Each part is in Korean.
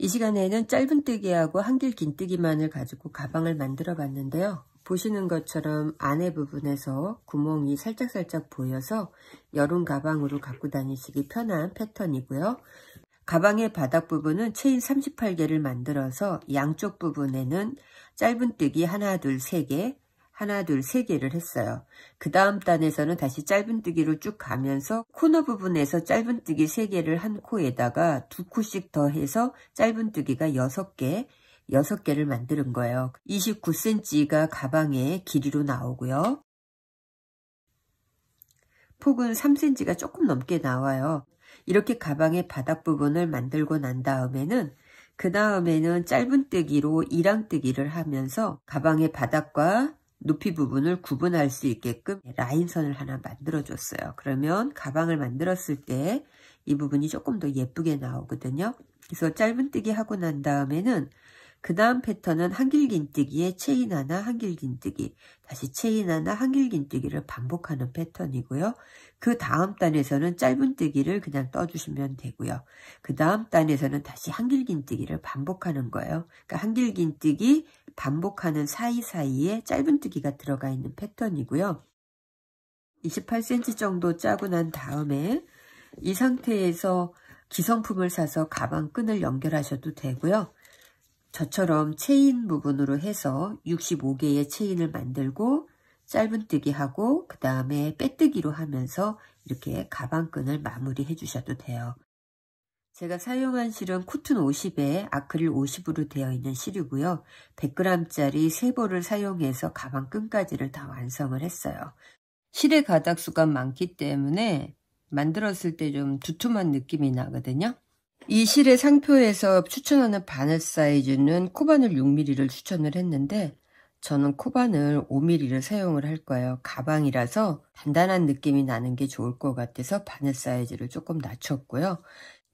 이 시간에는 짧은뜨기하고 한길 긴뜨기만을 가지고 가방을 만들어 봤는데요. 보시는 것처럼 안에 부분에서 구멍이 살짝살짝 보여서 여름 가방으로 갖고 다니시기 편한 패턴이고요. 가방의 바닥 부분은 체인 38개를 만들어서 양쪽 부분에는 짧은뜨기 하나, 둘, 세 개, 하나, 둘, 세 개를 했어요. 그 다음 단에서는 다시 짧은뜨기로 쭉 가면서 코너 부분에서 짧은뜨기 3개를 한 코에다가 2코씩 더 해서 짧은뜨기가 6개를 만드는 거예요. 29cm가 가방의 길이로 나오고요. 폭은 3cm가 조금 넘게 나와요. 이렇게 가방의 바닥 부분을 만들고 난 다음에는 짧은뜨기로 이랑뜨기를 하면서 가방의 바닥과 높이 부분을 구분할 수 있게끔 라인선을 하나 만들어 줬어요. 그러면 가방을 만들었을 때 이 부분이 조금 더 예쁘게 나오거든요. 그래서 짧은뜨기 하고 난 다음에는 그 다음 패턴은 한길긴뜨기에 체인 하나, 한길긴뜨기, 다시 체인 하나, 한길긴뜨기를 반복하는 패턴이고요. 그 다음 단에서는 짧은뜨기를 그냥 떠주시면 되고요. 그 다음 단에서는 다시 한길긴뜨기를 반복하는 거예요. 그러니까 한길긴뜨기 반복하는 사이사이에 짧은뜨기가 들어가 있는 패턴이고요. 28cm 정도 짜고 난 다음에 이 상태에서 기성품을 사서 가방 끈을 연결하셔도 되고요. 저처럼 체인 부분으로 해서 65개의 체인을 만들고 짧은뜨기 하고 그 다음에 빼뜨기로 하면서 이렇게 가방끈을 마무리해 주셔도 돼요. 제가 사용한 실은 코튼 50에 아크릴 50으로 되어 있는 실이고요. 100g짜리 3볼을 사용해서 가방끈까지를 다 완성을 했어요. 실의 가닥수가 많기 때문에 만들었을 때 좀 두툼한 느낌이 나거든요. 이 실의 상표에서 추천하는 바늘 사이즈는 코바늘 6mm를 추천을 했는데 저는 코바늘 5mm를 사용을 할 거예요. 가방이라서 단단한 느낌이 나는 게 좋을 것 같아서 바늘 사이즈를 조금 낮췄고요.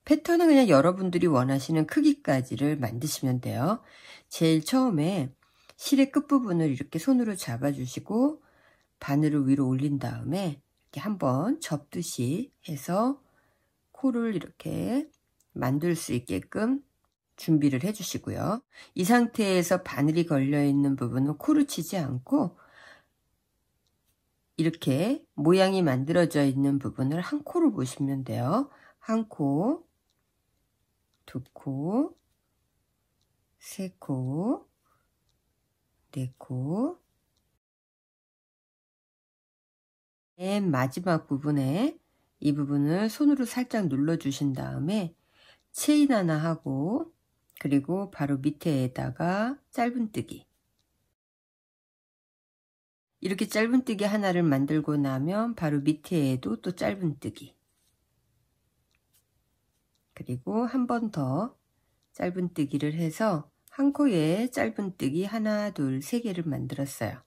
패턴은 그냥 여러분들이 원하시는 크기까지를 만드시면 돼요. 제일 처음에 실의 끝부분을 이렇게 손으로 잡아주시고 바늘을 위로 올린 다음에 이렇게 한번 접듯이 해서 코를 이렇게 만들 수 있게끔 준비를 해 주시고요. 이 상태에서 바늘이 걸려 있는 부분은 코를 치지 않고 이렇게 모양이 만들어져 있는 부분을 한 코로 보시면 돼요. 한 코, 두 코, 세 코, 네 코. 맨 마지막 부분에 이 부분을 손으로 살짝 눌러 주신 다음에 체인 하나 하고 그리고 바로 밑에다가 짧은뜨기, 이렇게 짧은뜨기 하나를 만들고 나면 바로 밑에에도 또 짧은뜨기, 그리고 한 번 더 짧은뜨기를 해서 한 코에 짧은뜨기 하나, 둘, 세 개를 만들었어요.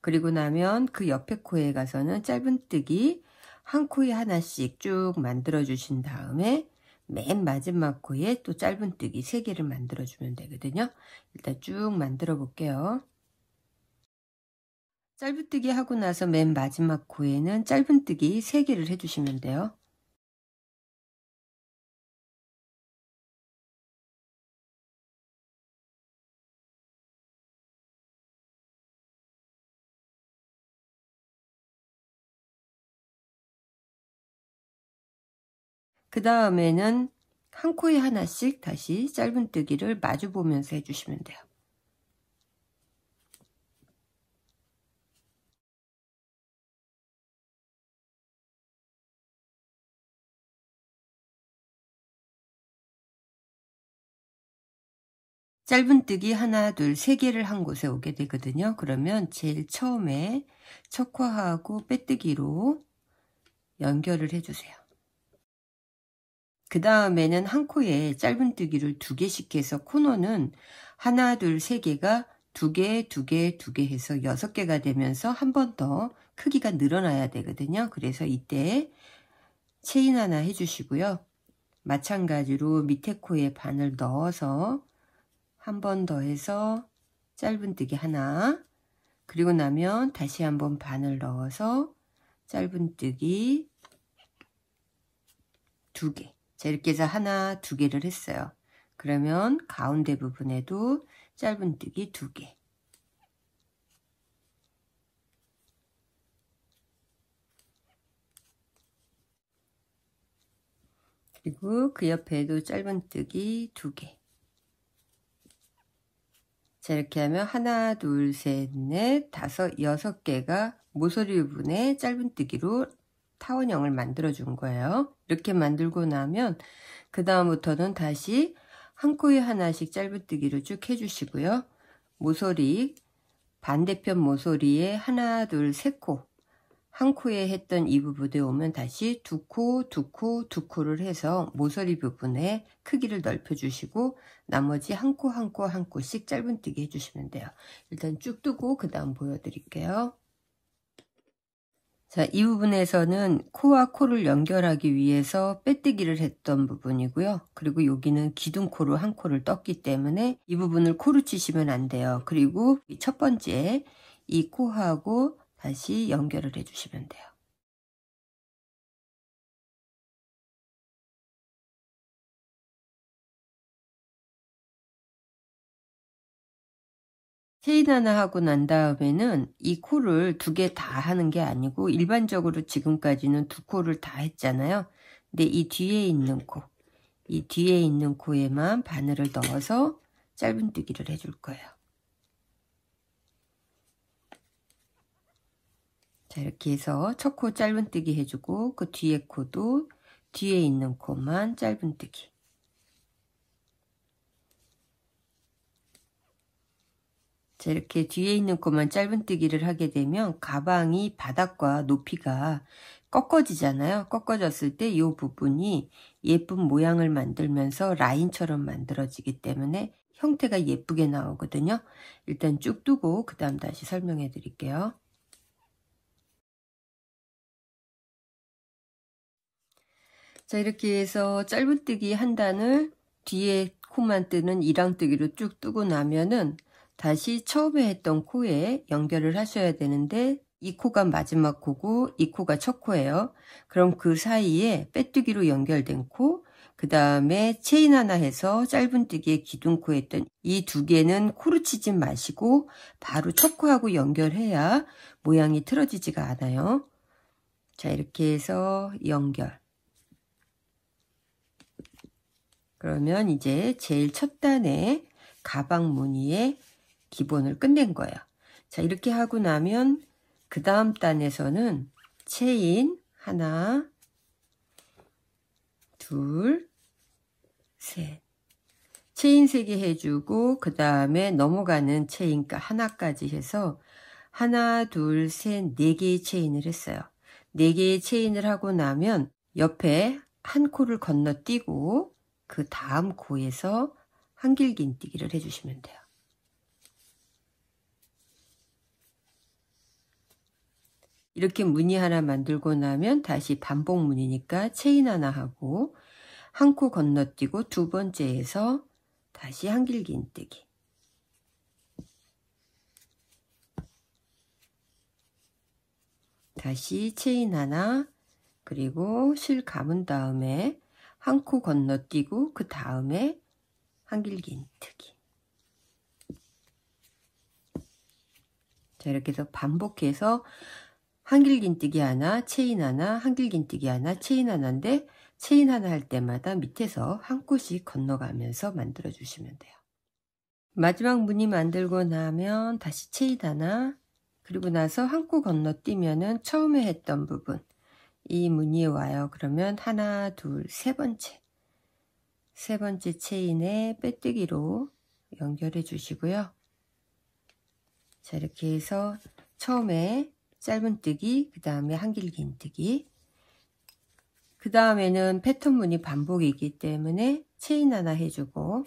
그리고 나면 그 옆에 코에 가서는 짧은뜨기 한 코에 하나씩 쭉 만들어 주신 다음에 맨 마지막 코에 또 짧은뜨기 3개를 만들어 주면 되거든요. 일단 쭉 만들어 볼게요. 짧은뜨기 하고 나서 맨 마지막 코에는 짧은뜨기 3개를 해주시면 돼요. 그 다음에는 한 코에 하나씩 다시 짧은뜨기를 마주 보면서 해주시면 돼요. 짧은뜨기 하나, 둘, 3개를 한 곳에 오게 되거든요. 그러면 제일 처음에 첫 코하고 빼뜨기로 연결을 해주세요. 그 다음에는 한 코에 짧은뜨기를 2개씩 해서 코너는 하나, 둘, 3개가 2개, 2개, 2개 해서 6개가 되면서 한 번 더 크기가 늘어나야 되거든요. 그래서 이때 체인 하나 해주시고요. 마찬가지로 밑에 코에 바늘 넣어서 한 번 더 해서 짧은뜨기 하나, 그리고 나면 다시 한번 바늘 넣어서 짧은뜨기 2개. 자, 이렇게 해서 하나, 2개를 했어요. 그러면 가운데 부분에도 짧은뜨기 2개. 그리고 그 옆에도 짧은뜨기 2개. 자, 이렇게 하면 하나, 둘, 셋, 넷, 다섯, 6개가 모서리 부분에 짧은뜨기로 타원형을 만들어 준 거예요. 이렇게 만들고 나면 그 다음부터는 다시 한 코에 하나씩 짧은뜨기를 쭉 해주시고요. 모서리, 반대편 모서리에 하나, 둘, 3코, 한 코에 했던 이 부분에 오면 다시 2코, 2코, 2코를 해서 모서리 부분에 크기를 넓혀 주시고 나머지 한 코, 한 코, 한 코씩 짧은뜨기 해주시면 돼요. 일단 쭉 뜨고 그 다음 보여드릴게요. 자, 이 부분에서는 코와 코를 연결하기 위해서 빼뜨기를 했던 부분이고요. 그리고 여기는 기둥코로 한 코를 떴기 때문에 이 부분을 코로 치시면 안 돼요. 그리고 첫 번째 이 코하고 다시 연결을 해주시면 돼요. 체인 하나 하고 난 다음에는 이 코를 2개 다 하는 게 아니고 일반적으로 지금까지는 2코를 다 했잖아요. 근데 이 뒤에 있는 코, 이 뒤에 있는 코에만 바늘을 넣어서 짧은뜨기를 해줄 거예요. 자, 이렇게 해서 첫 코 짧은뜨기 해주고 그 뒤에 코도 뒤에 있는 코만 짧은뜨기. 자, 이렇게 뒤에 있는 코만 짧은뜨기를 하게 되면 가방이 바닥과 높이가 꺾어지잖아요. 꺾어졌을 때 이 부분이 예쁜 모양을 만들면서 라인처럼 만들어지기 때문에 형태가 예쁘게 나오거든요. 일단 쭉 두고 그 다음 다시 설명해 드릴게요. 자, 이렇게 해서 짧은뜨기 한 단을 뒤에 코만 뜨는 이랑뜨기로 쭉 뜨고 나면은 다시 처음에 했던 코에 연결을 하셔야 되는데 이 코가 마지막 코고 이 코가 첫 코예요. 그럼 그 사이에 빼뜨기로 연결된 코, 그 다음에 체인 하나 해서 짧은뜨기에 기둥코 했던 이 2개는 코로 치지 마시고 바로 첫 코하고 연결해야 모양이 틀어지지가 않아요. 자, 이렇게 해서 연결. 그러면 이제 제일 첫 단에 가방 무늬의 기본을 끝낸 거예요. 자, 이렇게 하고 나면 그 다음 단에서는 체인 하나, 둘, 셋. 체인 3개 해주고 그 다음에 넘어가는 체인 하나까지 해서 하나, 둘, 셋, 4개의 체인을 했어요. 4개의 체인을 하고 나면 옆에 한 코를 건너뛰고 그 다음 코에서 한길긴뜨기를 해주시면 돼요. 이렇게 무늬 하나 만들고 나면 다시 반복 무늬니까 체인 하나 하고 한 코 건너뛰고 두 번째에서 다시 한길긴뜨기. 다시 체인 하나, 그리고 실 감은 다음에 한 코 건너뛰고 그 다음에 한길긴뜨기. 자, 이렇게 해서 반복해서 한길긴뜨기 하나, 체인 하나, 한길긴뜨기 하나, 체인 하나인데 체인 하나 할 때마다 밑에서 한 코씩 건너가면서 만들어 주시면 돼요. 마지막 무늬 만들고 나면 다시 체인 하나, 그리고 나서 한 코 건너뛰면은 처음에 했던 부분 이 무늬에 와요. 그러면 하나, 둘, 세 번째 체인에 빼뜨기로 연결해 주시고요. 자, 이렇게 해서 처음에 짧은뜨기, 그 다음에 한길긴뜨기, 그 다음에는 패턴 무늬 반복이기 때문에 체인 하나 해주고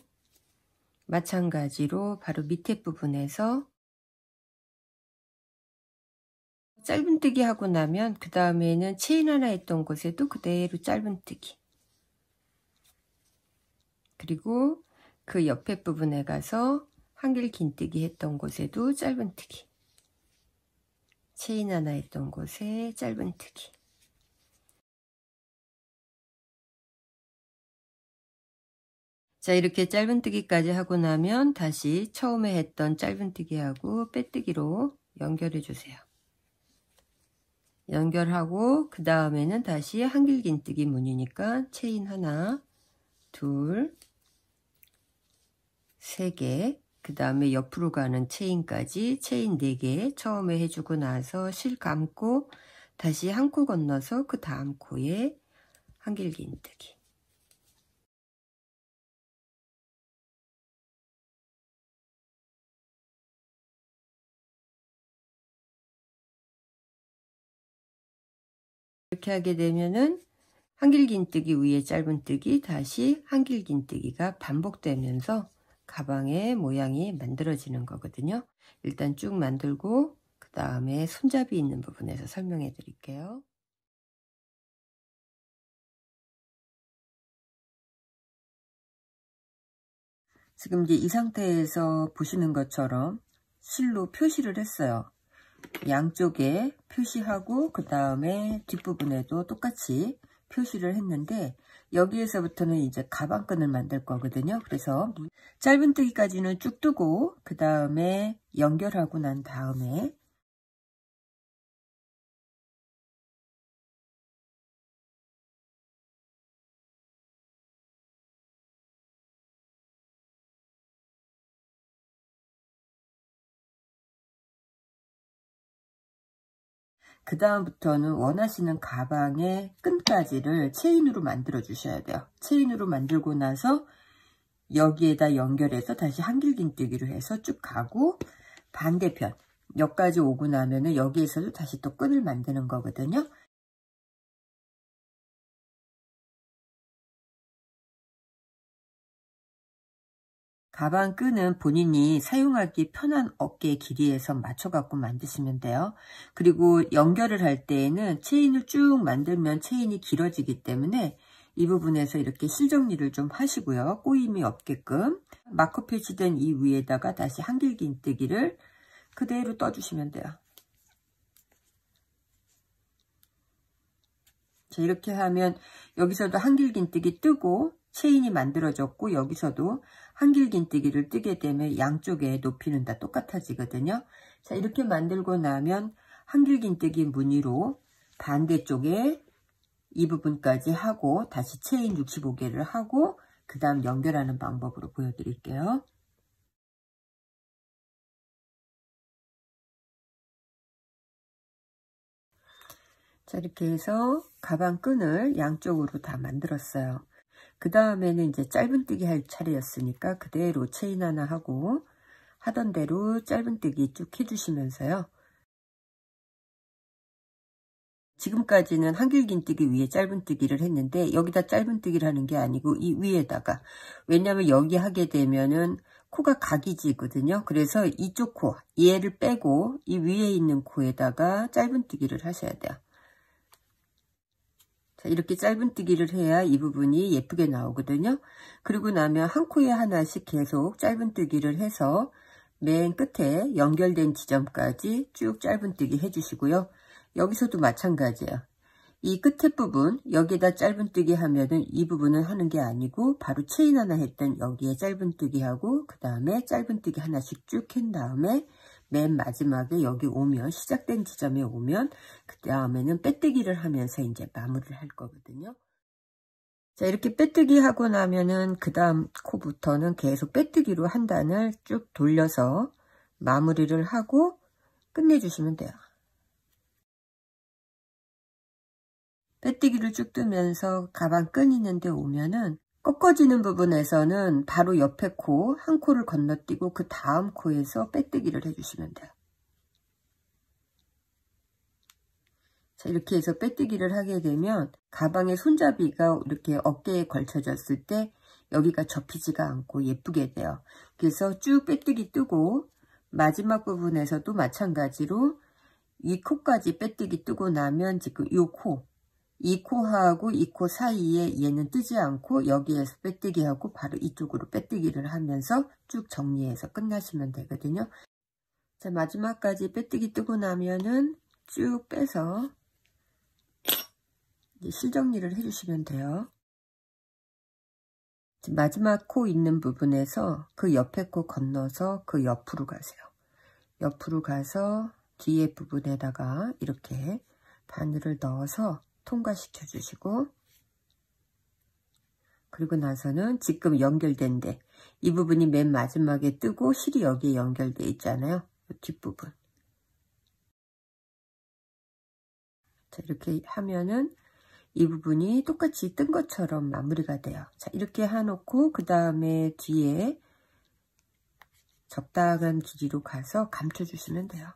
마찬가지로 바로 밑에 부분에서 짧은뜨기 하고 나면 그 다음에는 체인 하나 했던 곳에도 그대로 짧은뜨기, 그리고 그 옆에 부분에 가서 한길긴뜨기 했던 곳에도 짧은뜨기. 체인 하나 했던 곳에 짧은뜨기. 자, 이렇게 짧은뜨기까지 하고 나면 다시 처음에 했던 짧은뜨기하고 빼뜨기로 연결해 주세요. 연결하고 그 다음에는 다시 한길긴뜨기 무늬니까 체인 하나, 둘, 세 개, 그 다음에 옆으로 가는 체인까지 체인 4개 처음에 해주고 나서 실 감고 다시 한 코 건너서 그 다음 코에 한길긴뜨기. 이렇게 하게 되면은 한길긴뜨기 위에 짧은뜨기, 다시 한길긴뜨기가 반복되면서 가방의 모양이 만들어지는 거거든요. 일단 쭉 만들고 그 다음에 손잡이 있는 부분에서 설명해 드릴게요. 지금 이제 이 상태에서 보시는 것처럼 실로 표시를 했어요. 양쪽에 표시하고 그 다음에 뒷부분에도 똑같이 표시를 했는데 여기에서부터는 이제 가방끈을 만들 거거든요. 그래서 짧은뜨기까지는 쭉 뜨고 그 다음에 연결하고 난 다음에 그 다음부터는 원하시는 가방의 끈까지를 체인으로 만들어 주셔야 돼요. 체인으로 만들고 나서 여기에다 연결해서 다시 한길긴뜨기로 해서 쭉 가고 반대편 여기까지 오고 나면은 여기에서도 다시 또 끈을 만드는 거거든요. 가방 끈은 본인이 사용하기 편한 어깨 길이에서 맞춰 갖고 만드시면 돼요. 그리고 연결을 할 때에는 체인을 쭉 만들면 체인이 길어지기 때문에 이 부분에서 이렇게 실 정리를 좀 하시고요. 꼬임이 없게끔 마커 표시된 이 위에다가 다시 한길긴뜨기를 그대로 떠주시면 돼요. 자, 이렇게 하면 여기서도 한길긴뜨기 뜨고 체인이 만들어졌고 여기서도 한길긴뜨기를 뜨게 되면 양쪽의 높이는 다 똑같아지거든요. 자, 이렇게 만들고 나면 한길긴뜨기 무늬로 반대쪽에 이 부분까지 하고 다시 체인 65개를 하고 그 다음 연결하는 방법으로 보여드릴게요. 자, 이렇게 해서 가방 끈을 양쪽으로 다 만들었어요. 그 다음에는 이제 짧은뜨기 할 차례였으니까 그대로 체인 하나 하고 하던 대로 짧은뜨기 쭉 해주시면서요. 지금까지는 한길긴뜨기 위에 짧은뜨기를 했는데 여기다 짧은뜨기를 하는 게 아니고 이 위에다가, 왜냐하면 여기 하게 되면은 코가 각이 지거든요. 그래서 이쪽 코 얘를 빼고 이 위에 있는 코에다가 짧은뜨기를 하셔야 돼요. 자, 이렇게 짧은뜨기를 해야 이 부분이 예쁘게 나오거든요. 그리고 나면 한 코에 하나씩 계속 짧은뜨기를 해서 맨 끝에 연결된 지점까지 쭉 짧은뜨기 해주시고요. 여기서도 마찬가지예요. 이 끝에 부분 여기에다 짧은뜨기 하면은 이 부분은 하는 게 아니고 바로 체인 하나 했던 여기에 짧은뜨기 하고 그 다음에 짧은뜨기 하나씩 쭉 한 다음에 맨 마지막에 여기 오면 시작된 지점에 오면 그 다음에는 빼뜨기를 하면서 이제 마무리를 할 거거든요. 자, 이렇게 빼뜨기 하고 나면은 그 다음 코부터는 계속 빼뜨기로 한 단을 쭉 돌려서 마무리를 하고 끝내주시면 돼요. 빼뜨기를 쭉 뜨면서 가방 끈 있는데 오면은 꺾어지는 부분에서는 바로 옆에 코 한 코를 건너뛰고 그 다음 코에서 빼뜨기를 해주시면 돼요. 자, 이렇게 해서 빼뜨기를 하게 되면 가방의 손잡이가 이렇게 어깨에 걸쳐졌을 때 여기가 접히지가 않고 예쁘게 돼요. 그래서 쭉 빼뜨기 뜨고 마지막 부분에서도 마찬가지로 이 코까지 빼뜨기 뜨고 나면 지금 이 코하고 이 코 사이에 얘는 뜨지 않고 여기에서 빼뜨기하고 바로 이쪽으로 빼뜨기를 하면서 쭉 정리해서 끝나시면 되거든요. 자, 마지막까지 빼뜨기 뜨고 나면은 쭉 빼서 이제 실정리를 해주시면 돼요. 마지막 코 있는 부분에서 그 옆에 코 건너서 그 옆으로 가세요. 옆으로 가서 뒤에 부분에다가 이렇게 바늘을 넣어서 통과시켜 주시고, 그리고 나서는 지금 연결된 데, 이 부분이 맨 마지막에 뜨고 실이 여기에 연결되어 있잖아요. 이 뒷부분. 자, 이렇게 하면은 이 부분이 똑같이 뜬 것처럼 마무리가 돼요. 자, 이렇게 해놓고 그 다음에 뒤에 적당한 길이로 가서 감춰주시면 돼요.